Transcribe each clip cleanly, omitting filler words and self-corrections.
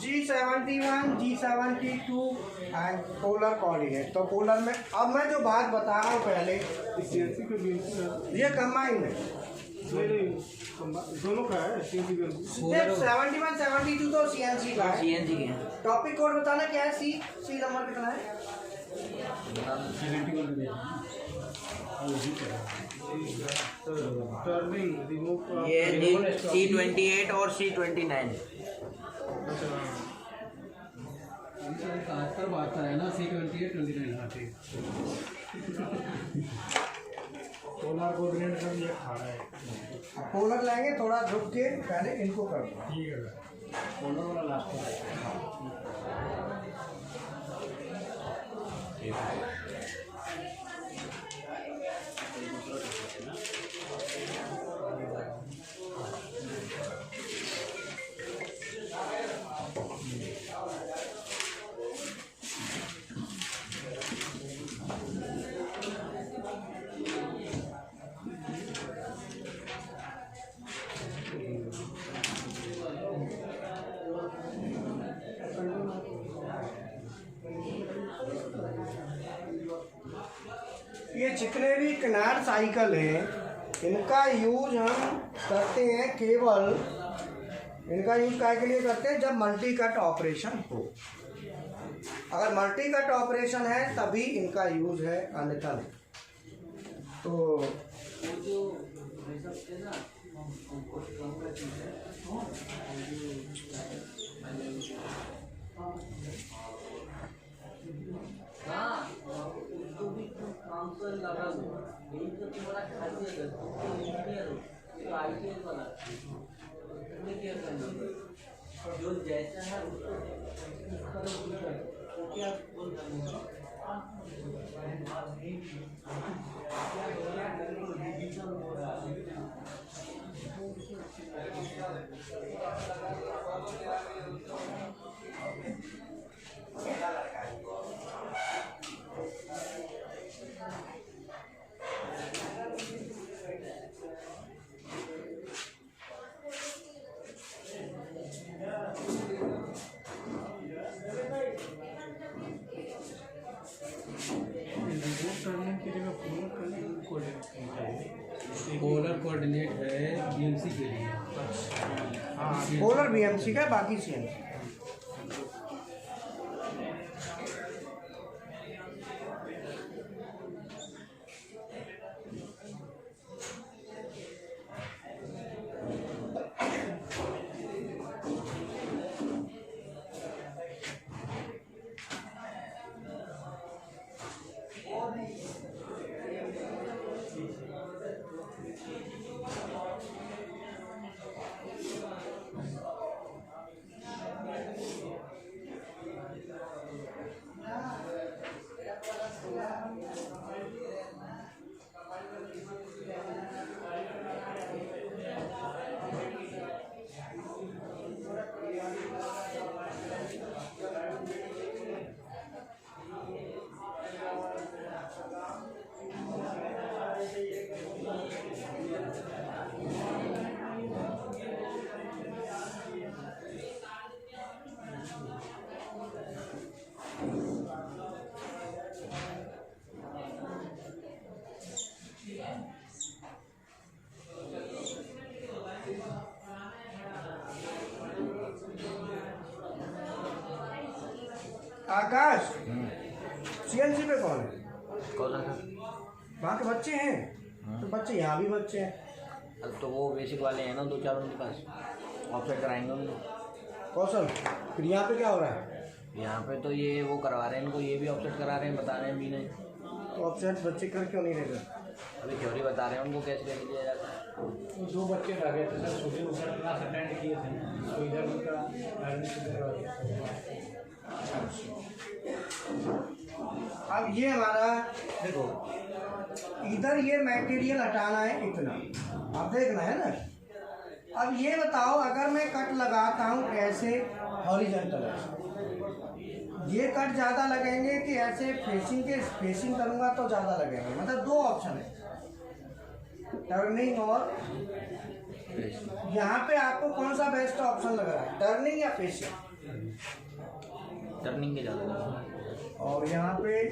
G71, G72 and polar coordinate. तो polar में अब मैं जो बात बता रहा हूँ पहले, ये कंबाइंड है, दोनों का है। 71 72 तो CNC का है। CNC के हैं। टॉपिक कोड बताना क्या है? सी नंबर कितना है? ये C28 और C29। पर बात कर रहे हैं ना, C28 29। हाँ ठीक। पोलर कोऑर्डिनेट का ये खा रहा है। पोलर लेंगे, थोड़ा रुक के पहले इनको कर दो। ठीक है, पोलर वाला लास्ट है। ये जितने भी किनार साइकिल हैं, इनका यूज हम करते हैं केवल, इनका यूज काय के लिए करते हैं? जब मल्टी कट ऑपरेशन हो। अगर मल्टी कट ऑपरेशन है तभी इनका यूज है, अन्यथा नहीं। तो जो जैसा है क्या बोल पोलर कोऑर्डिनेट है BMC के लिए। हाँ, पोलर BMC का, बाकी CNC। आकाश, CNC पे कौन है? वहाँ के बच्चे हैं। तो बच्चे यहाँ भी बच्चे हैं। अब तो वो बेसिक वाले हैं ना, 2-4 उनके पास ऑफसेट कराएंगे उनको। कौशल, फिर यहाँ पे क्या हो रहा है? यहाँ पे तो ये वो करवा रहे हैं इनको, ये भी ऑफसेट करा रहे हैं, बता रहे हैं भी नहीं। तो ऑफसेट बच्चे कर क्यों नहीं रहे? अभी थ्योरी बता रहे हैं उनको कैसे कैसे लिया जाता है। 2 बच्चे रह गए थे सर, सुबह उनका क्लास अटेंड किए थे, तो इधर उनका अब ये हमारा देखो, इधर ये मटेरियल हटाना है इतना, आप देखना है ना। अब ये बताओ, अगर मैं कट लगाता हूँ ऐसे हॉरिजॉन्टल, ये कट ज़्यादा लगेंगे कि ऐसे फेसिंग करूँगा तो ज़्यादा लगेंगे? मतलब 2 ऑप्शन है, टर्निंग और यहाँ पे आपको कौन सा बेस्ट ऑप्शन लग रहा है, टर्निंग या फेशियल? टर्निंग के ज़्यादा। और यहाँ पे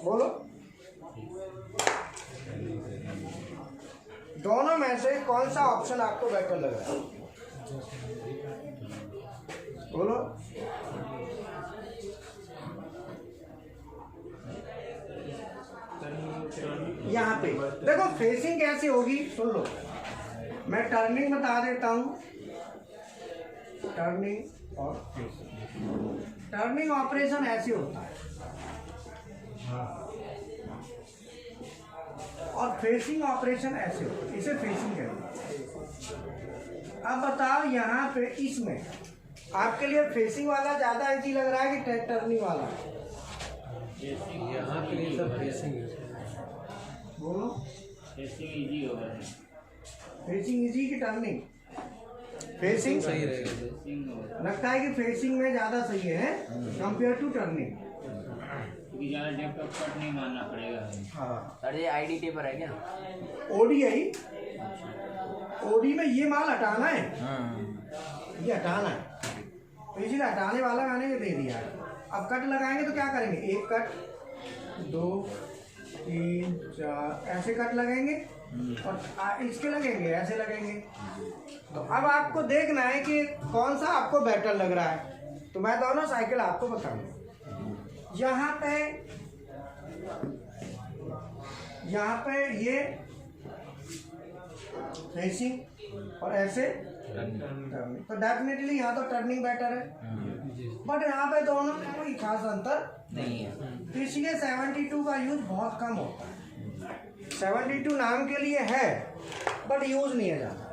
बोलो, दोनों में से कौन सा ऑप्शन आपको बेटर लग रहा है? बोलो। यहाँ पे देखो फेसिंग कैसी होगी, सुन लो। मैं टर्निंग बता देता हूँ, टर्निंग और फेसिंग। टर्निंग ऑपरेशन ऐसे होता है और फेसिंग ऑपरेशन ऐसे होता है, इसे फेसिंग कहते हैं। अब बताओ यहाँ पे इसमें आपके लिए फेसिंग वाला ज्यादा इजी लग रहा है कि टर्निंग वाला? यहाँ के लिए सब फेसिंग है। बोलो, फेसिंग इजी होगा। फेसिंग इजी की टर्निंग? फेसिंग सही रहेगा। लगता है कि फेसिंग में ज्यादा सही है कंपेयर टू टर्निंग। क्योंकि ज़्यादा डेप्थ ऑफ कट नहीं मानना पड़ेगा। हाँ, सर ये आईडी टेपर है क्या? ओडीआई, ओडी में ये माल हटाना है, ये हटाना है, तो इसलिए हटाने वाला मैंने ये दे दिया है। अब कट लगाएंगे तो क्या करेंगे, एक कट, 2 3 4 ऐसे कट लगेंगे और इसके लगेंगे, ऐसे लगेंगे। तो अब आपको देखना है कि कौन सा आपको बेटर लग रहा है। तो मैं दोनों साइकिल आपको बताऊंगा। यहाँ पे ये फेसिंग और ऐसे टर्निंग, तो डेफिनेटली यहाँ तो टर्निंग बेटर है। बट यहाँ पे दोनों में कोई खास अंतर नहीं है, तो इसलिए 72 का यूज बहुत कम होता है। 72 नाम के लिए है बट यूज नहीं है ज़्यादा,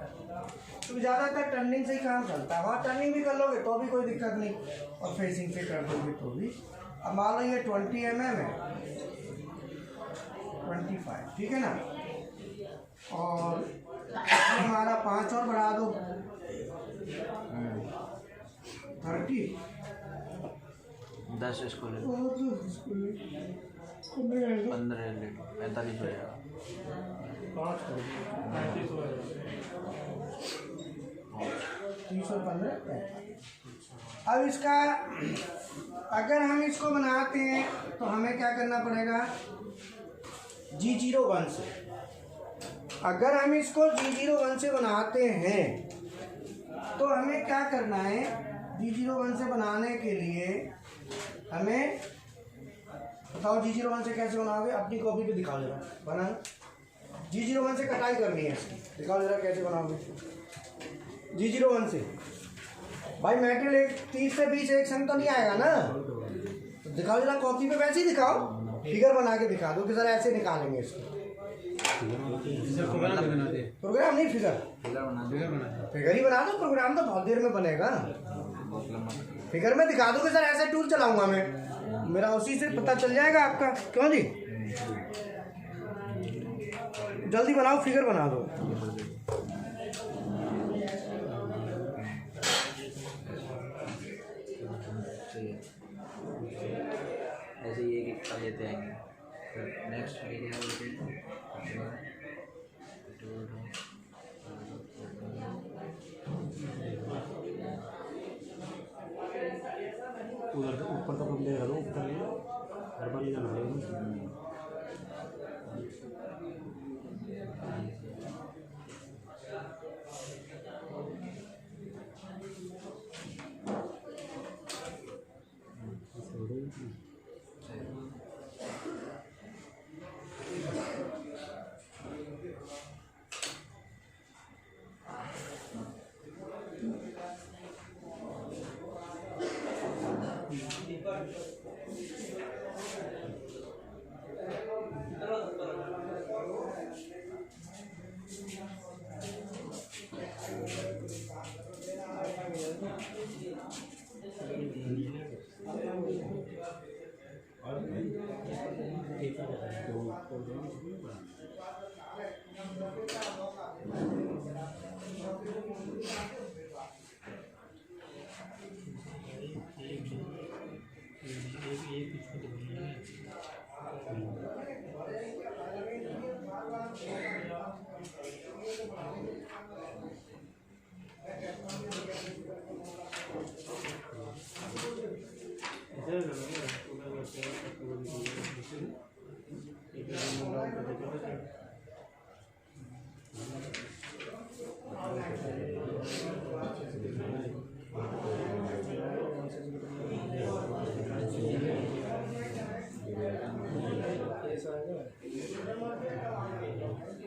तो ज़्यादातर टर्निंग से ही काम चलता है। वहाँ टर्निंग भी कर लोगे तो भी कोई दिक्कत नहीं, और फेसिंग से कर दोगे तो भी। अब मान लो ये 20 mm है, 25, ठीक है ना, और हमारा 5 और बढ़ा दो, 30, 10 इसको ले, 15 ले, 45 हो जाएगा। 30 और 15। अब इसका अगर हम इसको बनाते हैं तो हमें क्या करना पड़ेगा, G01 से। अगर हम इसको G01 से बनाते हैं तो हमें क्या करना है, G01 से बनाने के लिए हमें बताओ G01 से कैसे बनाओगे, अपनी कॉपी पे दिखाओ जरा बनाना। G01 से कटाई करनी है इसकी, दिखाओ जरा कैसे बनाओगे G01 से। भाई मेटेरियल 30 से 20 एक संग तो नहीं आएगा ना, तो दिखाओ जरा कॉपी पे, वैसे ही दिखाओ, फिगर बना के दिखा दो कि सर ऐसे निकालेंगे इसको। प्रोग्राम नहीं, फिगर ही बना दो, प्रोग्राम तो बहुत देर में बनेगा। फिगर में दिखा दो कि सर ऐसे टूल चलाऊंगा मैं, मेरा उसी से पता चल जाएगा आपका। क्यों जी, जल्दी बनाओ, फिगर बना दो। ऐसे ही एक एक लेते आएंगे। नेक्स्ट उधर ऊपर तक ले रहा हूँ, ऊपर हर बार ले जाना पड़ेगा।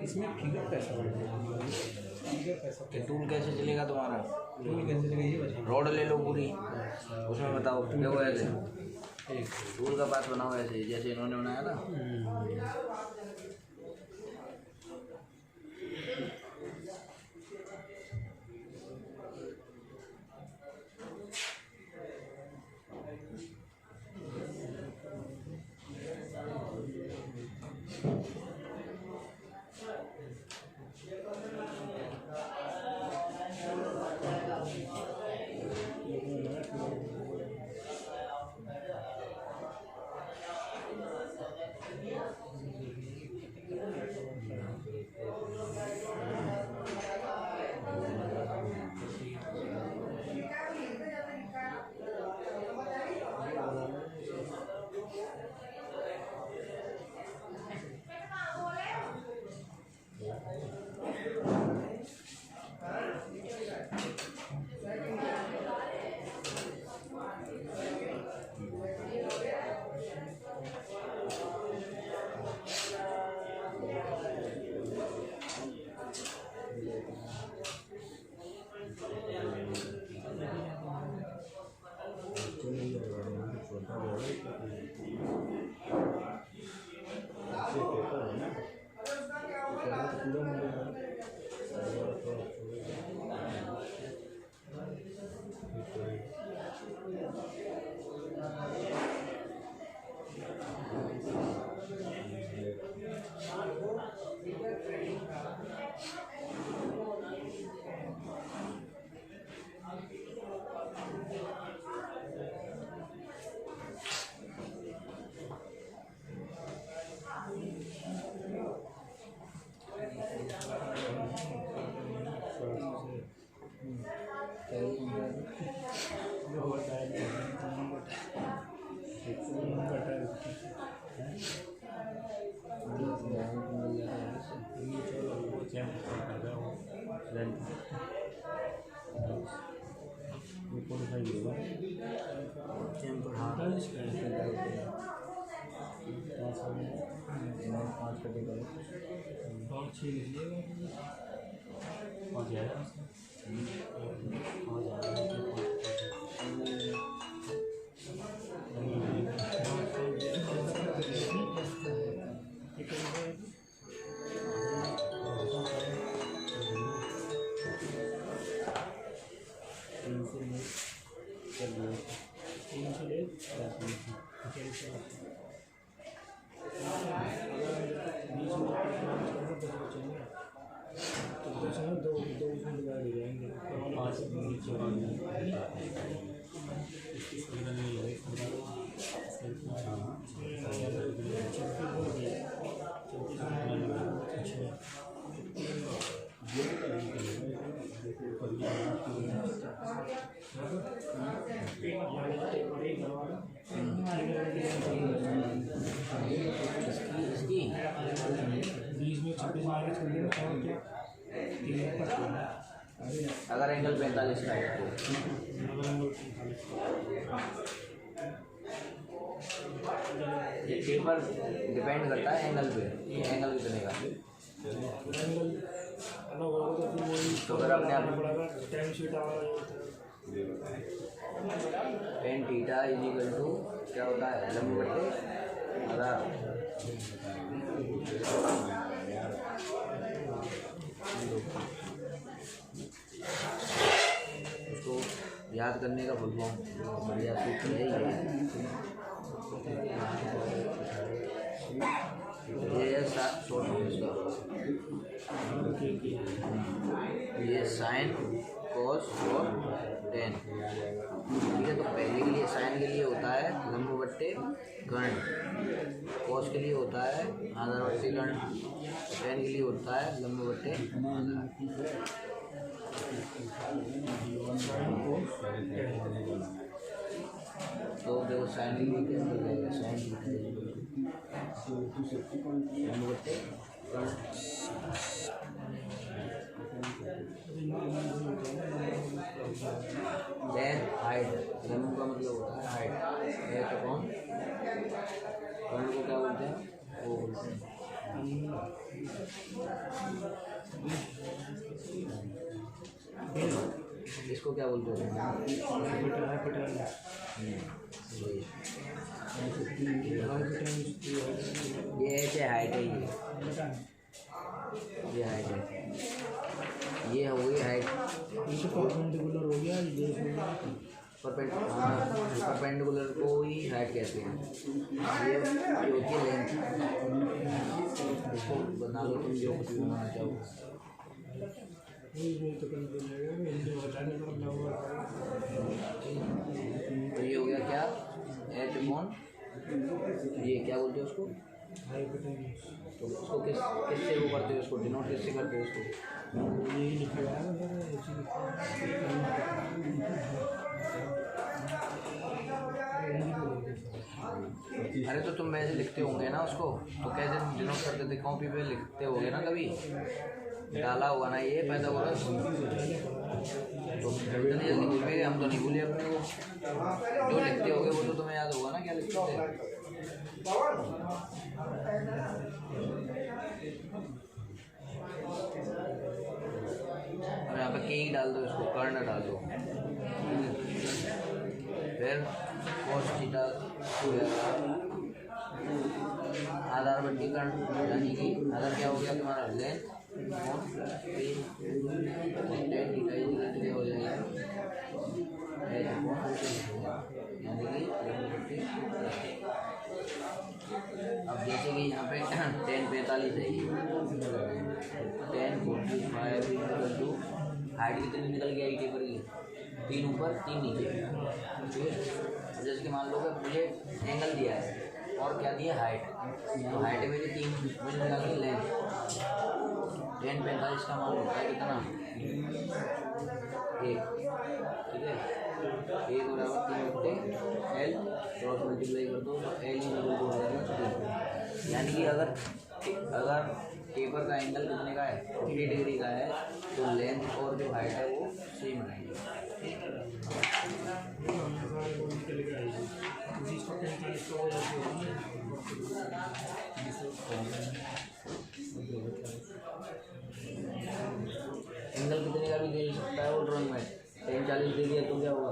इसमें फिगर पैसा कि टूल कैसे चलेगा तुम्हारा? टूल कैसे चलेगा ये बताओ। रोड ले लो पूरी, उसमें बताओ देखो ऐसे टूल का पास बनाओ ऐसे जैसे इन्होंने बनाया ना। अगर एंगल 45 का है तो ये पेपर डिपेंड करता है एंगल पे, एंगल कितने का। तो अगर अपने आप टेन थीटा इक्वल टू क्या होता है लंब बटे आधार। उसको याद करने का फुल फॉर्म बढ़िया सूत्र है ये शॉर्ट फॉर्म इसका। ये साइन कॉस और टेन। ठीक है, तो पहले के लिए साइन के लिए होता है लंब बट्टे कर्ण, कॉस के लिए होता है आधार बट्टे कर्ण, टेन के लिए होता है लंब बट्टे आधार। तो देखो साइन के लिए क्या मिल जाएगा, साइन लंब बट्टे कर्ण। देन हाइट, लंब का मतलब होता है हाइट, है तो कौन कर्ण को क्या बोलते हैं, वो बोलते हैं। इसको क्या बोलते हैं, ये ऐसे हाइट है, ये हाइट है, ये हो गई हाइट। परपेंडिकुलर हो गया, ये परपेंडिकुलर को ही हाइट कहते हैं। ये होती है लेंथ। इसको बना लो तुम जो कुछ भी बनाना चाहो। तो ये हो गया क्या, एच अपॉन, ये क्या बोलते हैं उसको, तो उसको किससे वो करते हो, उसको डिनोट किससे करते हो उसको, यही लिखा हुआ है। अरे तो तुम वैसे लिखते होंगे ना उसको, तो कैसे डिनोट करते थे, कॉपी पे लिखते होगे ना, कभी डाला होगा ना ये पाइथागोरस, तो जल्दी जल्दी भूल गए, हम तो नहीं भूले अपने को, जो लिखते होगे वो तो तुम्हें याद होगा ना क्या लिखते थे। और यहाँ पे के ही डाल दो, इसको कर्ण डाल दो, फिर कोस थीटा आधार बट्टी कर्ण, यानी कि आधार क्या हो गया तुम्हारा, लेंथ हो जाएगा, अब जैसे कि यहाँ पे 1045 है, 1045 टू हाइट कितनी निकल गया टेपर की, 3 ऊपर 3 नीचे। ठीक है, जैसे कि मान लो कि मुझे एंगल दिया है और क्या दिया, हाइट, तो हाइट में भी 3 मुझे निकालनी लेंथ, 1045 का मान होता है कितना, 1। ठीक है, 1 बराबर 3 बट्टे एल, क्रॉस मल्टीप्लाई कर दो तो एल ही बराबर हो जाएगा 3। यानी कि अगर टेपर का एंगल कितने का है, 50 डिग्री का है, तो लेंथ और जो हाइट है वो सेम रहेंगे। एंगल कितने का भी दे सकता है वो ड्राइंग में, 1040 दे दिया तो क्या होगा,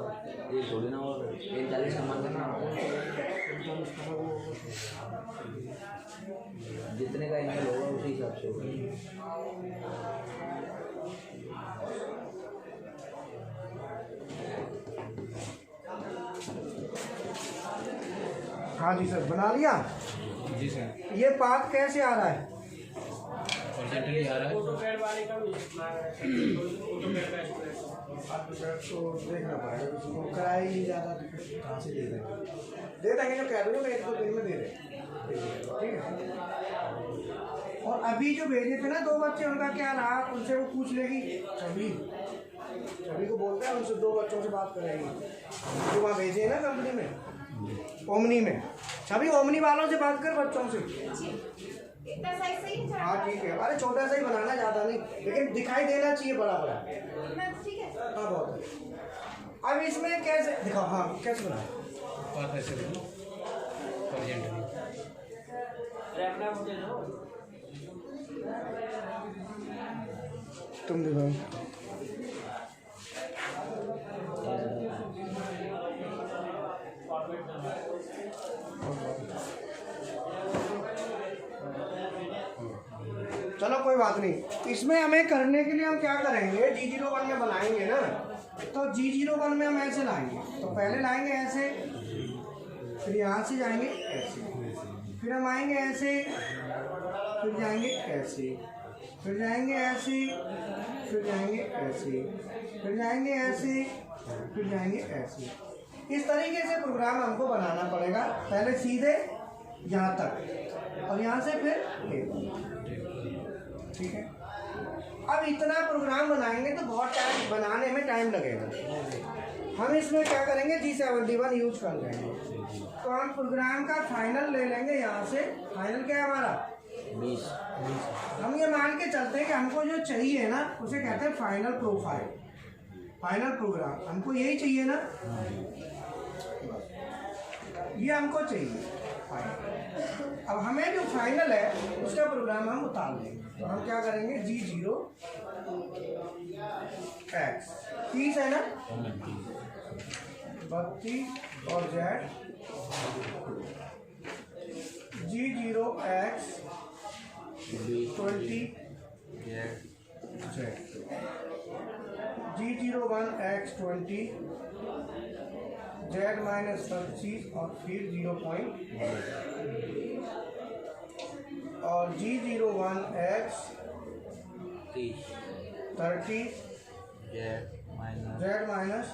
ये थोड़ी ना होगा, 1040 का मान करना जितने का एंगल होगा उसी हिसाब से होगा। हाँ जी सर, बना लिया जी सर। ये पाथ कैसे आ रहा है, हॉरिजॉन्टली आ रहा है, तो देखना पड़ेगा, उसको कराया ही ज़्यादा कहाँ से दे देंगे जो कह रहे हो, 1-2 दिन में दे दें, ठीक है। और अभी जो भेजे थे ना 2 बच्चे, उनका क्या रहा, उनसे वो पूछ लेगी, छवि को बोलते हैं, उनसे 2 बच्चों से बात करेगी जो वहाँ भेजे हैं ना कंपनी में, ओमनी में। छवि ओमनी वालों से बात कर, बच्चों से। इतना साइज सही है? हाँ ठीक है, अरे छोटा सा ही बनाना, ज़्यादा नहीं, लेकिन दिखाई देना चाहिए बड़ा बड़ा। ठीक है। हाँ बहुत है। अब इसमें कैसे दिखाओ, हाँ कैसे बनाए, पाथ ऐसे देखो, हॉरिजॉन्टली। तुम दिखाओ। चलो कोई बात नहीं, इसमें हमें करने के लिए हम क्या करेंगे, G01 में बनाएंगे ना, तो G01 में हम ऐसे लाएंगे, तो पहले लाएंगे ऐसे, फिर यहाँ से जाएंगे ऐसे, फिर हम आएंगे ऐसे, फिर जाएंगे ऐसे, फिर जाएंगे ऐसे, फिर जाएंगे ऐसे, फिर जाएंगे ऐसे, फिर जाएंगे ऐसे। इस तरीके से प्रोग्राम हमको बनाना पड़ेगा, पहले सीधे यहाँ तक और यहाँ से फिर ये, ठीक है। अब इतना प्रोग्राम बनाएंगे तो बहुत टाइम बनाने में टाइम लगेगा। हम इसमें क्या करेंगे, G71 यूज कर लेंगे। तो हम प्रोग्राम का फाइनल ले लेंगे यहाँ से। फाइनल क्या है हमारा 20। हम ये मान के चलते हैं कि हमको जो चाहिए ना उसे कहते हैं फाइनल प्रोफाइल, फाइनल प्रोग्राम। हमको यही चाहिए ना, ये हमको चाहिए फाइनल। अब हमें जो फाइनल है उसका प्रोग्राम हम उतार लेंगे। तो हम क्या करेंगे, G0X 30 है ना, 32 और Z G0X 20 Z G01X 20 Z minus 25 और फिर 0.1 और G01X 30 Z माइनस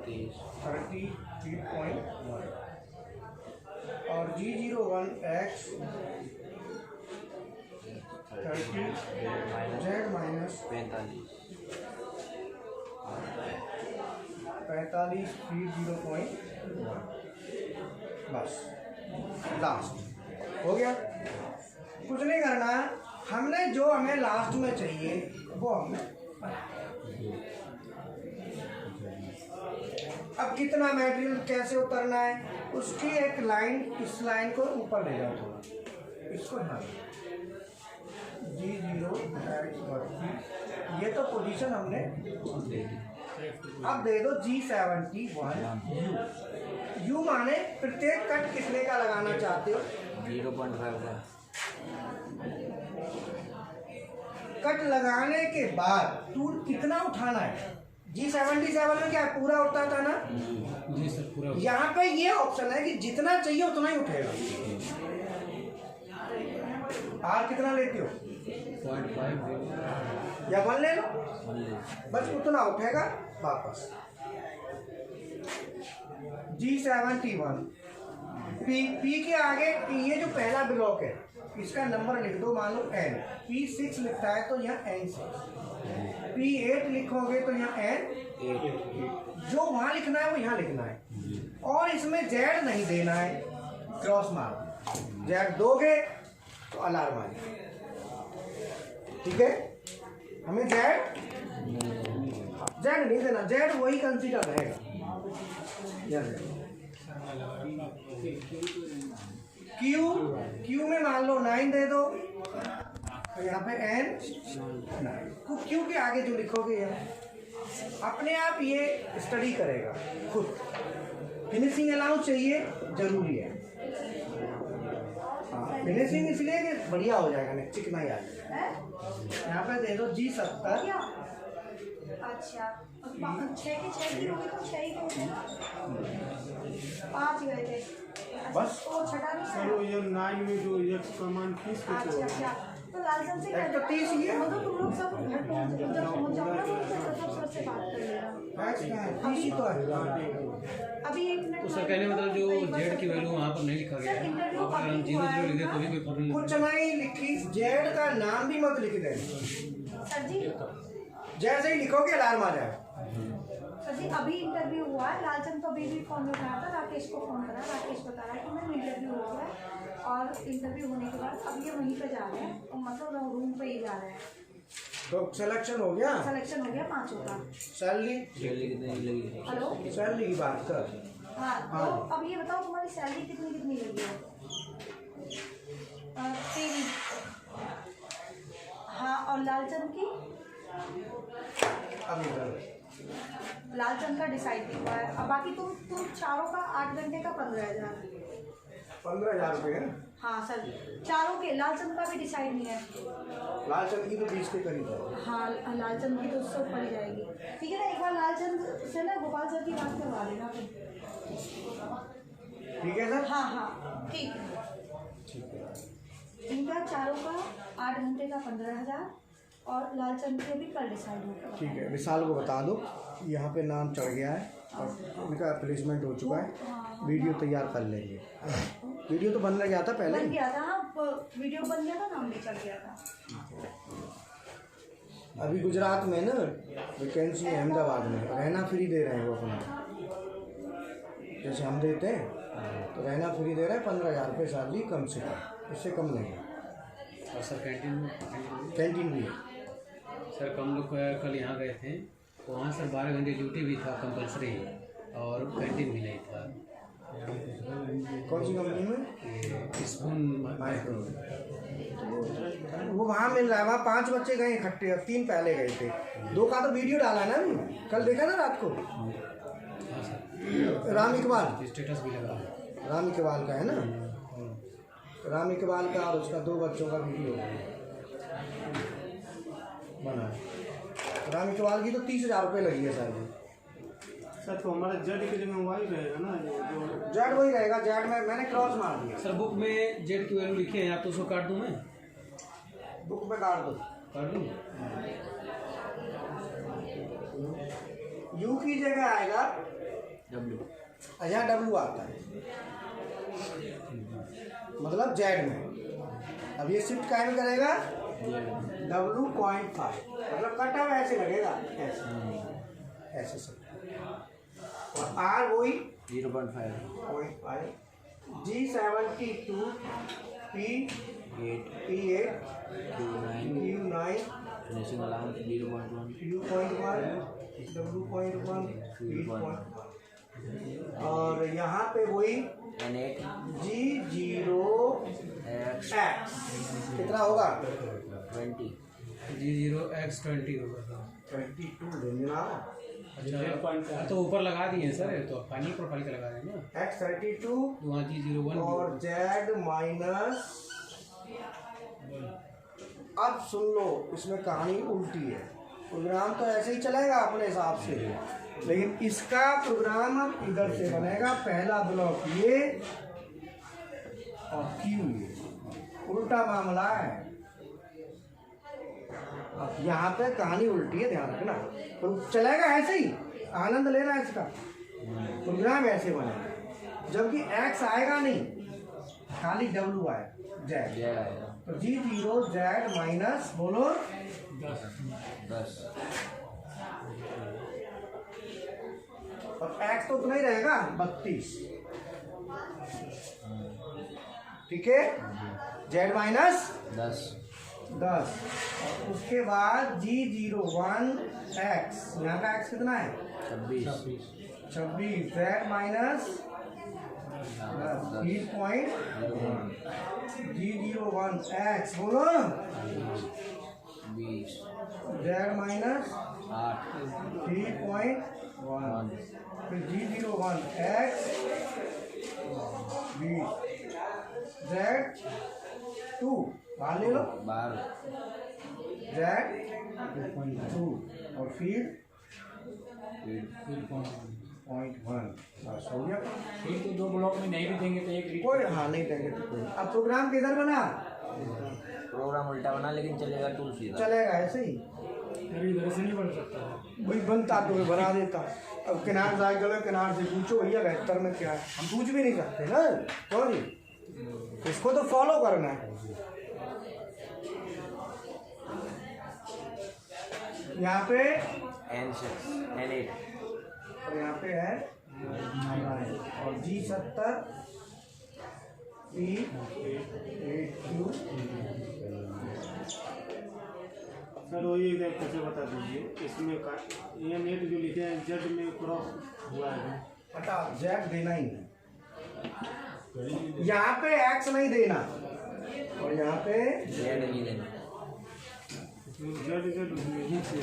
30 3.1 और G01X 30 Z माइनस 45 फिर 0.1। बस लास्ट हो गया। कुछ नहीं करना, हमने जो हमें लास्ट में चाहिए वो हमने। अब कितना मटेरियल कैसे उतरना है उसकी एक लाइन, इस लाइन को ऊपर ले जाओ थोड़ा, इसको ध्यान। G0X 32 ये तो पोजीशन हमने दे दी। अब दे दो G71 U माने प्रत्येक कट कितने का लगाना चाहते हो, 0.5 का। कट लगाने के बाद टूल कितना उठाना है। G77 में क्या पूरा उठता था ना, जी सर पूरा। यहाँ पे ये ऑप्शन है कि जितना चाहिए उतना ही उठेगा। आर कितना लेते हो, 0.5 या 1 ले लो, बस उतना उठेगा वापस। G71 P के आगे ये जो पहला ब्लॉक है इसका नंबर लिख दो, मान लो N। P6 लिखता है तो यहाँ N6, P8 लिखोगे तो यहाँ N8। जो वहाँ लिखना है वो यहाँ लिखना है और इसमें Z नहीं देना है, क्रॉस मार्क। Z दोगे तो अलार्म आ जाएगा, ठीक है। हमें Z नहीं देना, Z वही कंसीडर रहेगा। Q में मान लो 9 दे दो, तो यहाँ पे N 9। Q के आगे जो लिखोगे यहाँ अपने आप ये स्टडी करेगा खुद। फिनिशिंग अलाउंस चाहिए, जरूरी है। फिनिशिंग इसलिए कि बढ़िया हो जाएगा, नहीं चिकना ही आ जाएगा। यहाँ पे दे दो G70। अच्छा 6 के 6 की होगी तो 6 ही होगी ना, 5 गए थे बस। वो छठा नहीं सर है। वो ये 9 में जो ये कमांड किस पे अच्छा अच्छा, तो लालचंद से एक तो 30 ही है। मतलब तुम लोग सब घर पहुंच जब पहुंच जाओ ना तो सब से बात कर लेना। मैच का है, 30 ही तो है। अभी 1 मिनट तो सर कहने मतलब जो जेड की वैल्यू वहाँ पर नहीं लिखा गया है, वहाँ पर हम 0 लिखे तो भी कोई प्रॉब्लम कुछ नहीं लिखी, जेड का नाम भी मत लिख देना, सर जी, जैसे ही लिखोगे अलार्म आ जाएगा। सर जी अभी इंटरव्यू हुआ है, लालचंद को अभी भी फोन उठाया था, राकेश को फोन करा, राकेश बता रहा है कि मैम इंटरव्यू हो गया है और इंटरव्यू होने के बाद अब ये वहीं पे जा रहे हैं, तो मतलब रूम पे ही जा रहे हैं। तो सिलेक्शन हो गया, सिलेक्शन हो गया 5 का। सैलरी कितनी लगी? हेलो, सैलरी की बात कर। हाँ तो अब ये बताओ तुम्हारी सैलरी कितनी कितनी लगी है? तेरी। हाँ और लालचंद की? अभी लालचंद का डिसाइड नहीं हुआ है। अब बाकी तुम चारों का 8 घंटे का 15,000। 15,000 रुपये है। हाँ सर, चारों के, लालचंद का भी डिसाइड नहीं है। लालचंद की तो 20 के करीब है। हाँ लालचंद की तो उससे ऊपर ही जाएगी। ठीक है ना, एक बार लालचंद से ना गोपाल सर की बात करवा देना फिर। ठीक है सर। हाँ हाँ ठीक है। इनका चारों का 8 घंटे का 15,000 और लालचंद की अभी कल डिसाइड होगा। ठीक है, विशाल को बता दो यहाँ पे नाम चढ़ गया है और उनका प्लेसमेंट हो चुका है, वीडियो तैयार कर लेंगे। वीडियो तो बन गया था पहले, बन गया था। हाँ, वीडियो बन गया था, नाम भी चल गया था। अभी गुजरात में ना वैकेंसी है अहमदाबाद में, रहना फ्री दे रहे हैं वो अपना, जैसे हम देते हैं तो रहना फ्री दे रहे हैं, 15,000 रुपये सैलरी कम से कम, इससे कम नहीं है। और सर कैंटीन कैंटीन भी है। सर हम लोग कल यहाँ गए थे, वहाँ सर 12 घंटे ड्यूटी भी था कंपलसरी, और कैंटीन भी नहीं था। कौन सी कंपनी में? Spoon micro. वो वहाँ मिल रहा है, वहाँ 5 बच्चे गए इकट्ठे, 3 पहले गए थे, 2 का तो वीडियो डाला है ना अभी, कल देखा ना रात को। हाँ सर, राम इकबाल, स्टेटस भी लगा। राम इकबाल का है ना, राम इकबाल का और उसका 2 बच्चों का वीडियो बना है। राम इकबाल की तो 30,000 रुपये लगी है सर। सर तो हमारा जेड की जगह वही रहेगा ना, जो जेड वही रहेगा, जेड में मैंने क्रॉस मार दिया। सर बुक में जेड की वैल्यू लिखे हैं, आप तो उसको काट दूँ मैं? बुक में काट दो, काट दूँ? यू की जगह आएगा W। यहाँ डब्लू आता है, मतलब जेड में। अब ये शिफ्ट काय में करेगा W.5, मतलब कट ऑफ ऐसे लगेगा, ऐसे ऐसे सब। और आर वही 0.5 0.5, G72, P8, Q9, finishing allowance 0.1 Q.1, W.1, P.1, और यहाँ पे वही N8 G0X कितना होगा? 20 G0X20 होगा। 22 देना। अच्छा, तो ऊपर लगा दिए सर, तो पानी प्रोफाइल का लगा देंगे ना। X32 वहाँ G01 और Z माइनस। अब सुन लो, इसमें कहानी उल्टी है, प्रोग्राम तो ऐसे ही चलेगा अपने हिसाब से, लेकिन इसका प्रोग्राम अब इधर से बनेगा, पहला ब्लॉक ये और क्यू ये, उल्टा मामला है। अब यहाँ पे कहानी उल्टी है, ध्यान रखना। तो चलेगा ऐसे ही, आनंद लेना इसका, प्रोग्राम ऐसे बनेगा, जबकि एक्स आएगा नहीं, खाली डब्ल्यू आएगा, जेड आएगा। तो G0 Z माइनस बोलो 10 और एक्स तो उतना ही रहेगा 32, ठीक है, Z माइनस 10 10, और उसके बाद G01 X, यहाँ का X कितना है? 26, Z माइनस 3.01, G01 X बोलो 20 Z माइनस 8 3.1, फिर G01 X 20, Z2 बाहर ले लो, 12 Z2 और फिर 0.1, बस हो गया। फिर तो 2 ब्लॉक में नहीं भी देंगे तो एक कोई हाँ नहीं देंगे तो कोई। अब प्रोग्राम किधर बना? प्रोग्राम उल्टा बना, लेकिन चलेगा टूल सीधा। चलेगा ऐसे ही, इधर से नहीं बन सकता। वही बनता तो मैं बना देता। अब किनार जाए चलो, किनार से पूछो भैया बेहतर में क्या है, हम पूछ भी नहीं सकते ना, सॉरी, इसको तो फॉलो करना है। यहाँ पे N6 N8 और यहाँ पे है 9 और G70 P8Q। सर वही एक कैसे बता दीजिए, इसमें का ये नेट जो लिखे हैं जेड में क्रॉस हुआ है, हटा, जेड देना ही नहीं, यहाँ पे एक्स नहीं देना और यहाँ पे जेड नहीं देना। जेड जेड यही से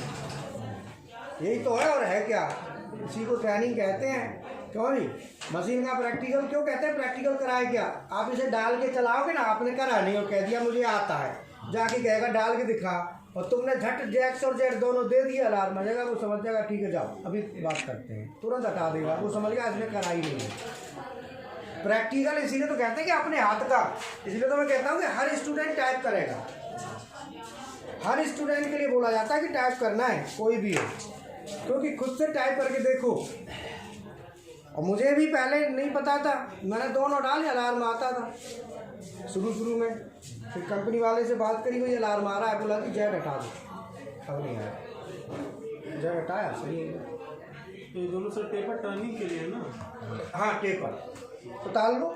यही तो है, और है क्या, इसी को ट्रेनिंग कहते हैं। क्यों नहीं, मशीन का प्रैक्टिकल क्यों कहते हैं? प्रैक्टिकल कराए क्या? आप इसे डाल के चलाओगे ना, आपने करा नहीं और कह दिया मुझे आता है, जाके कहेगा डाल के दिखा, और तुमने झट जैक्स और जेड दोनों दे दिए, अलार्म बजेगा, वो समझ जाएगा ठीक है जाओ अभी बात करते हैं, तुरंत हटा देगा, वो समझ गया इसने करा ही नहीं है। प्रैक्टिकल इसीलिए तो कहते हैं कि अपने हाथ का, इसलिए तो मैं कहता हूँ कि हर स्टूडेंट टाइप करेगा, हर स्टूडेंट के लिए बोला जाता है कि टाइप करना है, कोई भी हो, क्योंकि खुद से टाइप करके देखो। और मुझे भी पहले नहीं पता था, मैंने दोनों डाले, अलार्म आता था शुरू में। फिर कंपनी वाले से बात करी, वही अलार्म आ रहा है, बोला कि जेड हटा दो, अब नहीं आया, जेड हटाया, सही है। तो ये दोनों सर टेपर टर्निंग के लिए है ना? हाँ टेपर तो डाल दो।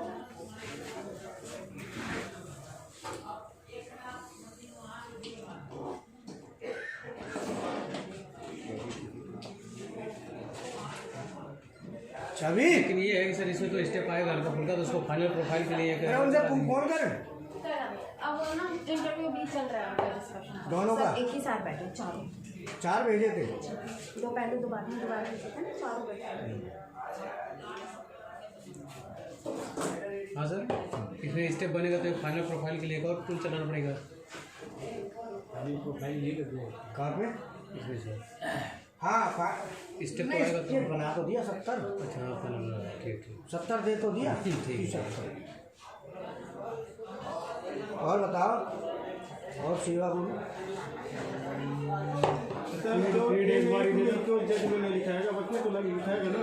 छवि लेकिन ये है कि सर इसमें तो स्टेप आएगा हल्का फुल्का, तो उसको फाइनल प्रोफाइल के लिए अरे उनसे फोन कर। अब ना इंटरव्यू भी चल रहा है उनका डिस्कशन। दोनों का? एक ही साथ बैठे चारों, 4 भेजे थे, 2 पहले 2 बाद में, दोबारा भेजे थे ना, चारों बैठे। हाँ सर, इसमें स्टेप बनेगा तो फाइनल प्रोफाइल के लिए एक और टूल चलाना पड़ेगा। प्रोफाइल ये कर दो कहाँ पे? इसमें सर हाँ स्टेप तो नहीं, आएगा ये तो बना तो दिया 70। अच्छा हाँ फाइनल, ठीक 70 दे तो दिया। ठीक है। 70। और बताओ, और सेवा बोलो। सर तो एक बार क्यों जज में नहीं लिखाएगा, बच्चे तो लगे लिखाएगा ना।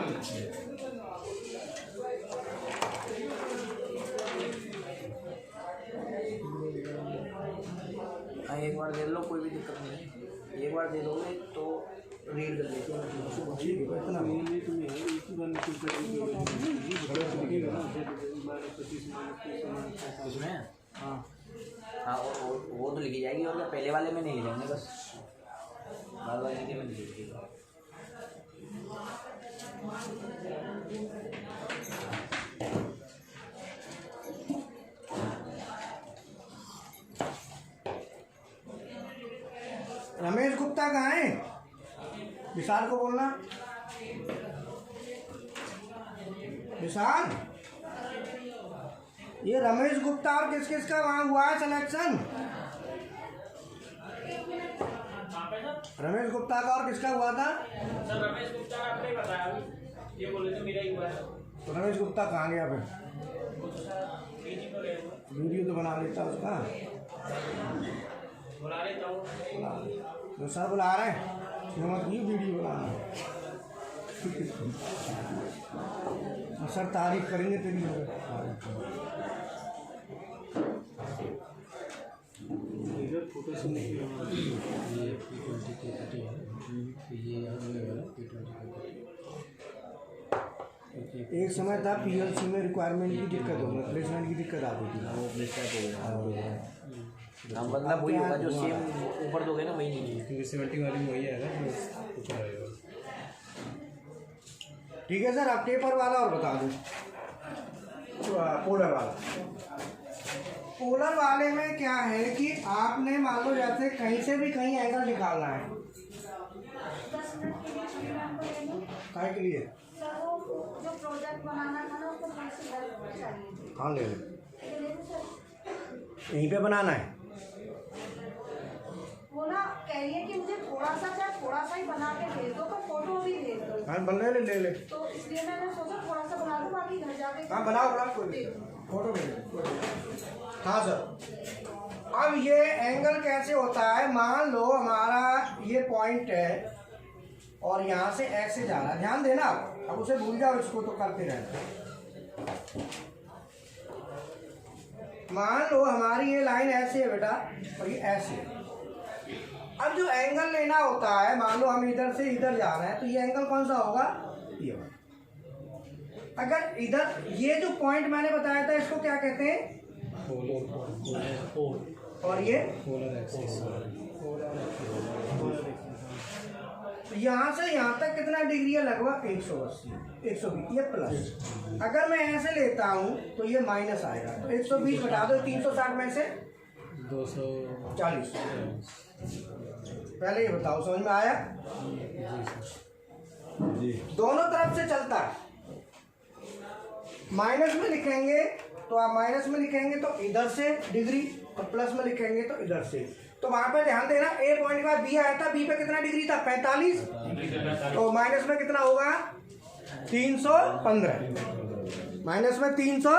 हाँ एक बार दे लो, कोई भी दिक्कत नहीं है, एक बार दे दोगे तो रीड कर लेते हैं। ठीक है, इतना नहीं तो नहीं है, एक ही बार निकल कर लिखेगा ना, -25 उसमें हाँ हाँ वो तो लिखी जाएगी, और क्या पहले वाले में नहीं लिखेंगे, बस बार बार लिखे में नहीं लिखेगा। रमेश गुप्ता कहाँ है? विशाल को बोलना। विशाल, ये रमेश गुप्ता और किस किस का वहाँ हुआ है सिलेक्शन? रमेश गुप्ता का और किसका हुआ था? सर रमेश गुप्ता का आपने बताया, ये बोले थे मेरा ही हुआ है। तो रमेश गुप्ता कहाँ गया फिर? पीजी को गए, वीडियो तो बना लेता उसका। बुला लेता हूँ। तो सर बुला रहे हैं, मत ये वीडियो बनाना। सर तारीफ करेंगे तेरी। इधर फोटो से नहीं ये P20 की कटिंग है, ये आगे वाला P20 का एक समय था पीएलसी में रिक्वायरमेंट की दिक्कत हो गई, प्लेसमेंट की दिक्कत आती थी। वो मिस्टेक हो गया, हाँ मतलब वही होगा जो सेम ऊपर दोगे ना, वही नहीं है। क्योंकि 70 वाली में वही आएगा जो ऊपर आएगा। ठीक है सर, आप पेपर वाला और बता दो। पोलर वाला, पोलर वाले में क्या है कि आपने मान लो जैसे कहीं से भी कहीं एंगल निकालना है। 10 मिनट के लिए छुट्टी मैम को ले लो। काय के लिए? सर वो जो प्रोजेक्ट बनाना था ना, उसको थोड़ी सी हेल्प चाहिए थी। हाँ ले लो, ये ले लो सर। यहीं पे बनाना है। वो ना कह रही है कि मुझे थोड़ा सा ही बना के भेज दो, पर फोटो भी भेज दो। हाँ बन ले ले। तो इसलिए मैंने सोचा थोड़ा सा बना दूँ, बाकी घर जाके हाँ बनाओ कोई नहीं। फोटो भेज। हाँ सर, अब ये एंगल कैसे होता है? मान लो हमारा ये पॉइंट है और यहाँ से ऐसे जा रहा है, ध्यान देना आप, अब उसे भूल जाओ, इसको तो करते रहना। मान लो हमारी ये लाइन ऐसे है बेटा, और ये ऐसे है। अब जो एंगल लेना होता है, मान लो हम इधर से इधर जा रहे हैं, तो ये एंगल कौन सा होगा? ये वाला। अगर इधर ये जो पॉइंट मैंने बताया था, इसको क्या कहते हैं? और ये पोलर एक्सिस। तो यहाँ से यहाँ तक कितना डिग्री है? लगभग 180, 120, ये प्लस। अगर मैं ऐसे लेता हूँ तो ये माइनस आएगा, तो 120 घटा दो 360 में से 240। पहले ये बताओ, समझ में आया? दोनों तरफ से चलता है। माइनस में लिखेंगे तो आप माइनस में लिखेंगे तो इधर से डिग्री, और प्लस में लिखेंगे तो इधर से। तो वहां पे ध्यान देना, ए पॉइंट का बी आया था, बी पे कितना डिग्री था? 45। तो माइनस में कितना होगा? 315। माइनस में 300।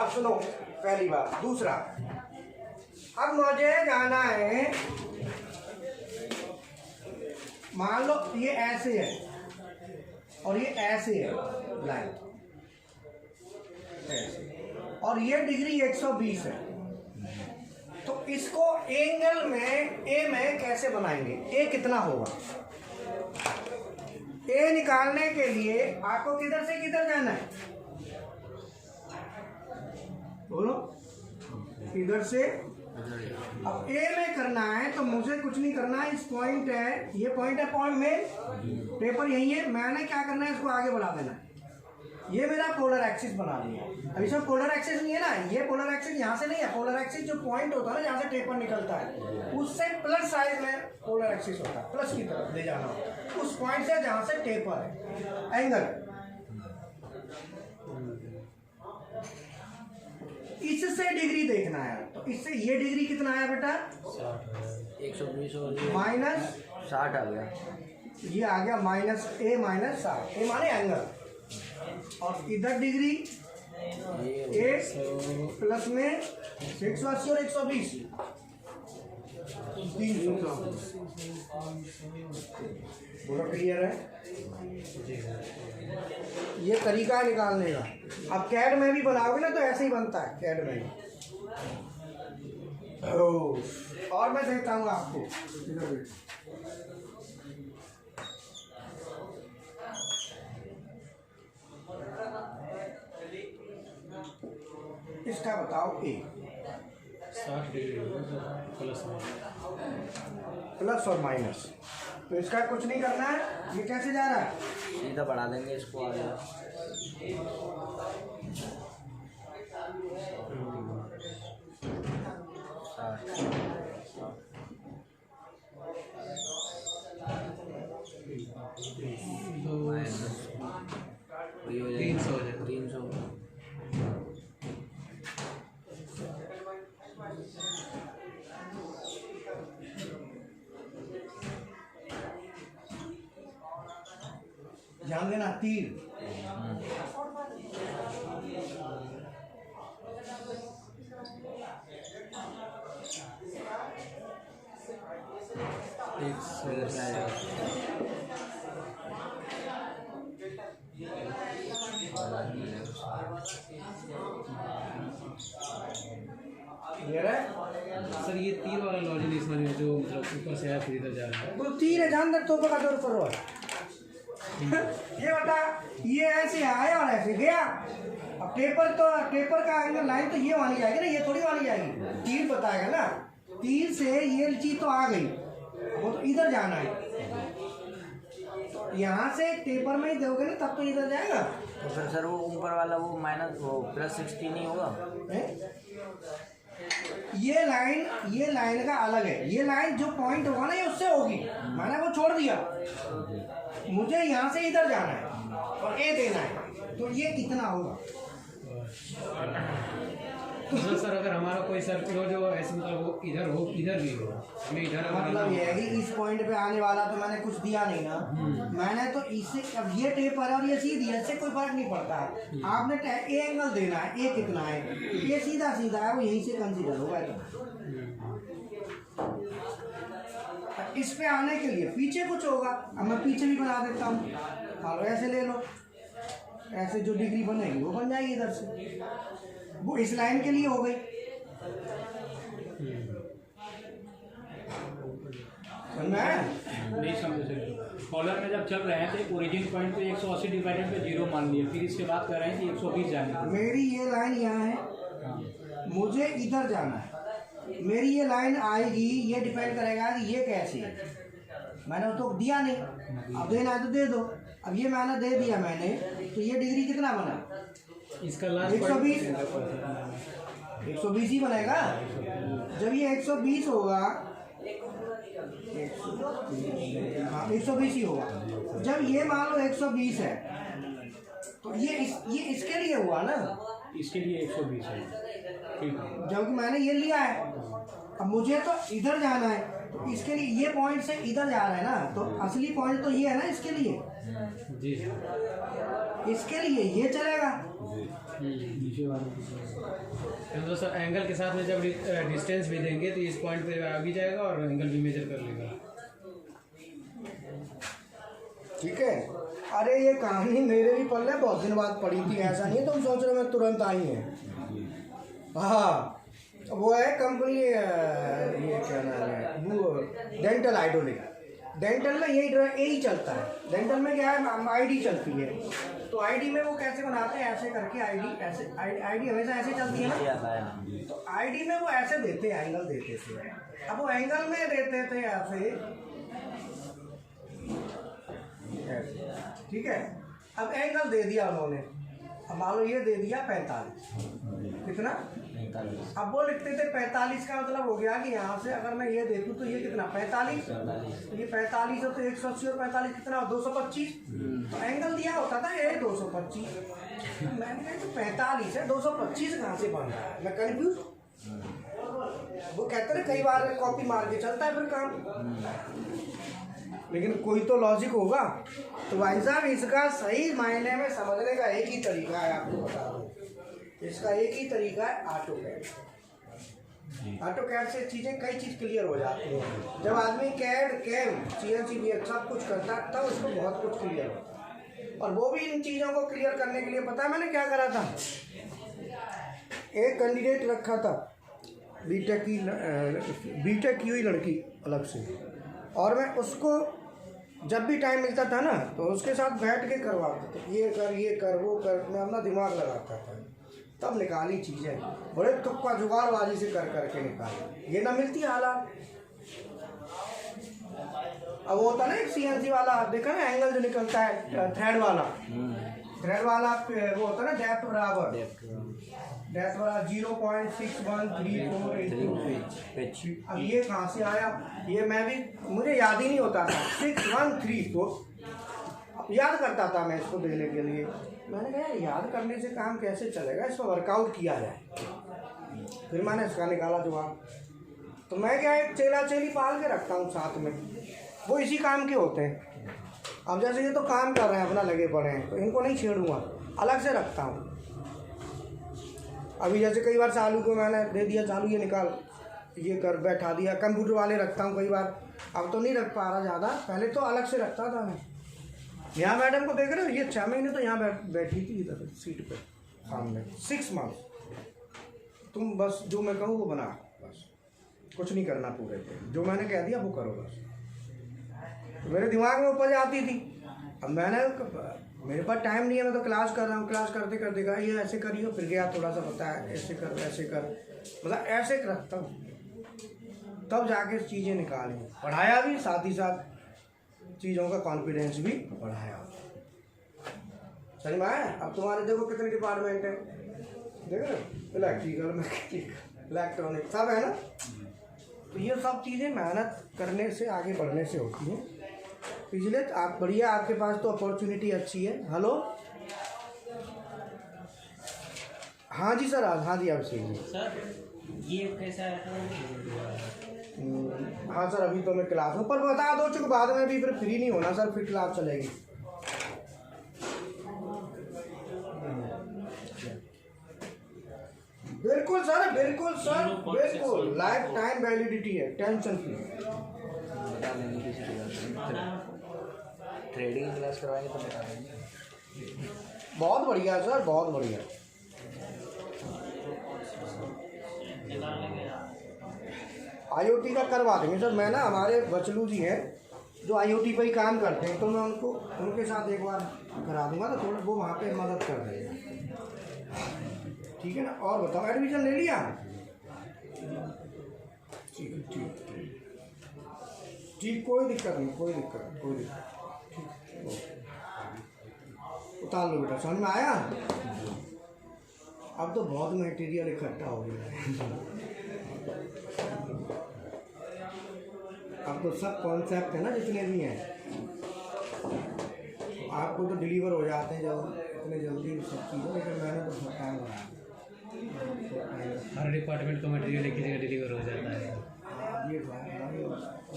अब सुनो पहली बात। दूसरा, अब मुझे जाना है, मान लो ये ऐसे है और ये ऐसे है लाइन ऐसे, और ये डिग्री 120 है, तो इसको एंगल में ए में कैसे बनाएंगे? ए कितना होगा? ए निकालने के लिए आपको किधर से किधर जाना है? बोलो, इधर से। अब ए में करना है तो मुझे कुछ नहीं करना है, इस पॉइंट है, ये पॉइंट है, पॉइंट में पेपर यही है, मैंने क्या करना है, इसको आगे बढ़ा देना है। ये मेरा पोलर एक्सिस बना लिया। अब इसमें पोलर एक्सिस नहीं है ना, ये पोलर एक्सिस यहाँ से नहीं है, पोलर एक्सिस जो पॉइंट होता है ना, जहाँ से टेपर निकलता है, उससे प्लस साइड में पोलर एक्सिस होता है, प्लस की तरफ ले जाना होता है, उस पॉइंट से जहाँ से टेपर है एंगल। इससे डिग्री देखना है, तो इससे ये डिग्री कितना आया बेटा? 120 और माइनस 60 आ गया। ये आ गया माइनस ए माइनस 60, ए माने एंगल, और इधर डिग्री ए प्लस में 180 और 120 300। पूरा क्लियर है? ये तरीका है निकालने का। अब कैड में भी बनाओगे ना तो ऐसे ही बनता है कैड में। और मैं देखता हूँ आपको, इसका बताओ ए 60 डिग्री प्लस और माइनस, तो इसका कुछ नहीं करना है। ये कैसे जा रहा है? सीधा बढ़ा देंगे इसको आगे। तो 300 हो जाएगा। 300 ध्यान देना, तीर इधर से आएगा। क्लियर है? सर ये तीर वाला लॉजिक नहीं समझ में, जो मतलब ऊपर से आया फिर इधर जा रहा है। वो तीर है, ध्यान दे, तो का जोर पर रहा ये बता, ये ऐसे आया और ऐसे गया। अब टेपर का एंगल लाइन तो ये वाली जाएगी ना, ये थोड़ी वाली जाएगी। तीर बताएगा ना, तीर से ये चीज तो आ गई, वो तो इधर जाना है। यहाँ से टेपर में ही दोगे ना तब तो इधर जाएगा। तो फिर सर वो ऊपर वाला वो माइनस वो प्लस 60 नहीं होगा? ये लाइन का अलग है। ये लाइन जो पॉइंट होगा ना ये उससे होगी, मैंने वो छोड़ दिया। मुझे यहाँ से इधर जाना है और ए देना है, तो ये कितना होगा? तो सर अगर हमारा कोई सर्कल हो जो ऐसे मतलब वो इधर हो, इधर भी हो, हमें इधर मतलब ये है कि इस पॉइंट पे आने वाला तो मैंने कुछ दिया नहीं ना, मैंने तो इससे, अब ये टेपर है और ये सीधी है, इससे कोई फर्क नहीं पड़ता है। आपने ए एंगल देना है, ए कितना है, ये सीधा सीधा है, वो यहीं से कंसीडर होगा। तो इस पे आने के लिए पीछे कुछ होगा। अब मैं पीछे भी बना देता हूँ, और ऐसे ले लो, ऐसे जो डिग्री बनेगी वो बन जाएगी इधर से, वो इस लाइन के लिए हो गई। समझना है? नहीं समझे सर। कॉलर में जब चल रहे हैं तो ओरिजिन पॉइंट पे 180 डिवाइडेड पे 0 मान लिए, फिर इसके बाद कह रहे हैं कि 120 जाने का। मेरी ये लाइन यहाँ है, मुझे इधर जाना है, मेरी ये लाइन आएगी, ये डिपेंड करेगा कि ये कैसी है। मैंने तो दिया नहीं, अब देना है तो दे दो। अब ये मैंने दे दिया मैंने, तो ये डिग्री कितना बना? इसका लास्ट 120 ही बनेगा। जब ये 120 होगा, हाँ 120 ही होगा। जब ये मान लो 120 है, तो ये इसके लिए हुआ ना, इसके लिए 120 है, ठीक है। जबकि मैंने ये लिया है। अब मुझे तो इधर जाना है, तो इसके लिए ये पॉइंट से इधर जा रहा है ना, तो असली पॉइंट तो ये है ना इसके लिए। जी इसके लिए ये चलेगा, नीचे वाले तो सर एंगल के साथ में जब डिस्टेंस भी देंगे तो इस पॉइंट पे आ भी जाएगा और एंगल भी मेजर कर लेगा। ठीक है। अरे ये कहानी मेरे भी पल्ले बहुत दिन बाद पड़ी थी, ऐसा नहीं है तुम सोच रहे हो मैं तुरंत आई है। हाँ वो है कंपनी, ये क्या नाम है, वो डेंटल आइडोलिक। डेंटल में यही चलता है। डेंटल में क्या है, आईडी चलती है। तो आईडी में वो कैसे बनाते हैं, ऐसे करके आईडी, ऐसे आईडी हमेशा ऐसे चलती है ना। तो आईडी में वो ऐसे देते हैं, एंगल देते थे। अब वो एंगल में देते थे ऐसे, ठीक है। अब एंगल दे दिया उन्होंने, अब मान लो ये दे दिया 45, कितना, अब वो लिखते थे 45 का मतलब हो गया कि यहाँ से अगर मैं ये देखूँ तो ये कितना 45, ये 45 हो तो 180 और 45 कितना हो 225। तो एंगल दिया होता था ये 225, मैंने कहा तो 45 है 225 कहाँ से बन रहा है, मैं कंफ्यूज। वो कहते थे कई बार कॉपी मार के चलता है फिर काम, लेकिन कोई तो लॉजिक होगा। तो भाई साहब इसका सही मायने में समझने का एक ही तरीका है, आपको बता दूँ, इसका एक ही तरीका है ऑटोकैड। ऑटोकैड से चीज़ें कई चीज़ क्लियर हो जाती हैं। जब आदमी कैड कैम CNC VX सब कुछ करता है तब उसको बहुत कुछ क्लियर होता है। और वो भी इन चीज़ों को क्लियर करने के लिए पता है मैंने क्या करा था, एक कैंडिडेट रखा था बीटेक की हुई लड़की अलग से, और मैं उसको जब भी टाइम मिलता था ना तो उसके साथ बैठ के करवाता था, ये कर वो कर, मैं अपना दिमाग लगाता था, तब निकाली चीज़ें बड़े तुक्का जुगाड़बाजी से कर करके निकाली। ये ना मिलती हालात। अब वो होता ना एक CNC वाला, देखा ना एंगल जो निकलता है थ्रेड वाला वो होता ना डेप्थ बराबर 0.613482। अब ये कहाँ से आया, ये मैं भी मुझे याद ही नहीं होता था 613 तो अब याद करता था मैं इसको देने के लिए। मैंने कहा याद करने से काम कैसे चलेगा, इसको वर्कआउट किया जाए। फिर मैंने इसका निकाला जवाब। तो मैं क्या एक चेला चेली पाल के रखता हूँ साथ में, वो इसी काम के होते हैं। अब जैसे ये तो काम कर रहे हैं अपना लगे पड़े हैं, तो इनको नहीं छेड़ूंगा, अलग से रखता हूँ। अभी जैसे कई बार चालू को मैंने दे दिया, चालू ये निकाल, ये कर, बैठा दिया। कंप्यूटर वाले रखता हूँ कई बार, अब तो नहीं रख पा रहा ज़्यादा, पहले तो अलग से रखता था मैं। यहाँ मैडम को देख रहे हो, ये 6 महीने तो यहाँ बैठी थी इधर सीट पे सामने, 6 मंथ। तुम बस जो मैं कहूँ वो बना, बस कुछ नहीं करना पूरे पे, जो मैंने कह दिया वो करो बस। तो मेरे दिमाग में उपज आती थी। अब मेरे पास टाइम नहीं है, मैं तो क्लास कर रहा हूँ, क्लास करते करते कहा ये ऐसे करियो, फिर गया थोड़ा सा पता है ऐसे कर वैसे कर, मतलब ऐसे रखता हूँ, तब जाके चीज़ें निकाली। पढ़ाया भी, साथ ही साथ चीज़ों का कॉन्फिडेंस भी बढ़ाया। समझ में आया? अब तुम्हारे देखो कितने डिपार्टमेंट है, देख रहे हो, इलेक्ट्रिकल, मैकेनिकल, इलेक्ट्रॉनिक सब है ना। तो ये सब चीज़ें मेहनत करने से, आगे बढ़ने से होती हैं। इसलिए आप बढ़िया, आपके पास तो अपॉर्चुनिटी अच्छी है। हेलो, हाँ जी सर, हाँ जी आप सही सर ये कैसा है? हाँ सर, अभी तो मैं क्लास हूँ, पर बता दो चूँकि बाद में भी फिर फ्री नहीं होना सर, फिर क्लास चलेगी। बिल्कुल सर, बिल्कुल सर, बिल्कुल लाइफ टाइम वैलिडिटी है, टेंशन फ्री। थ्रेडिंग क्लास करवाएंगे तो बता देंगे। बहुत बढ़िया सर, बहुत बढ़िया। IoT का करवा देंगे सर। मैं ना, हमारे बचलू जी हैं जो IoT पर ही काम करते हैं, तो मैं उनके साथ एक बार करा दूंगा तो थोड़ा वो वहाँ पे मदद कर देंगे, ठीक है ना। और बताओ, एडमिशन ले लिया? ठीक है, ठीक ठीक, कोई दिक्कत नहीं, कोई दिक्कत नहीं, कोई दिक्कत नहीं, ठीक। उतार लो बेटा, समझ में आया? अब तो बहुत मटेरियल इकट्ठा हो गया है। अब तो सब कॉन्सेप्ट है ना जितने भी हैं, आपको तो डिलीवर हो जाते हैं जब इतने जल्दी सब चीज़ें, लेकिन मैंने तो बहुत टाइम लगाया। हर डिपार्टमेंट का मटेरियल एक ही जगह डिलीवर हो जाता है। ये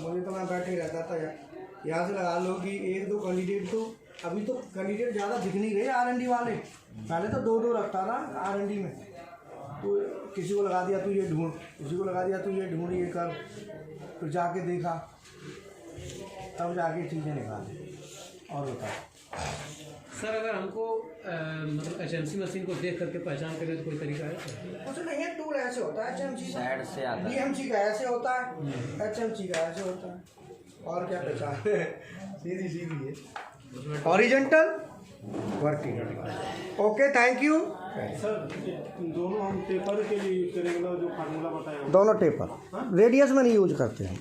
मुझे तो मैं बैठे रहता था, यहाँ से लगा लो कि 1-2 कैंडिडेट तो अभी तो कैंडिडेट ज़्यादा दिख नहीं रहे R&D वाले, पहले तो 2-2 रखता था R&D में, तो किसी को लगा दिया तू ये ढूंढ, किसी को लगा दिया तू ये ढूंढ, ये कर, फिर जाके देखा तब जाके चीज़ें निकाली। और बता सर, अगर हमको मतलब HMC मशीन को देख करके पहचान करें तो कोई तरीका है? कुछ नहीं है, टूल ऐसे होता है HMC का, साइड से आता है। BMC का ऐसे होता है, HMC का ऐसे होता है, और क्या पहचान सीधी सीधी है, horizontal vertical. Okay, thank you sir दोनों हम टेपर के लिए यूज करेंगे ना, जो फार्मूला बताया दोनों टेपर रेडियस में नहीं यूज करते हैं।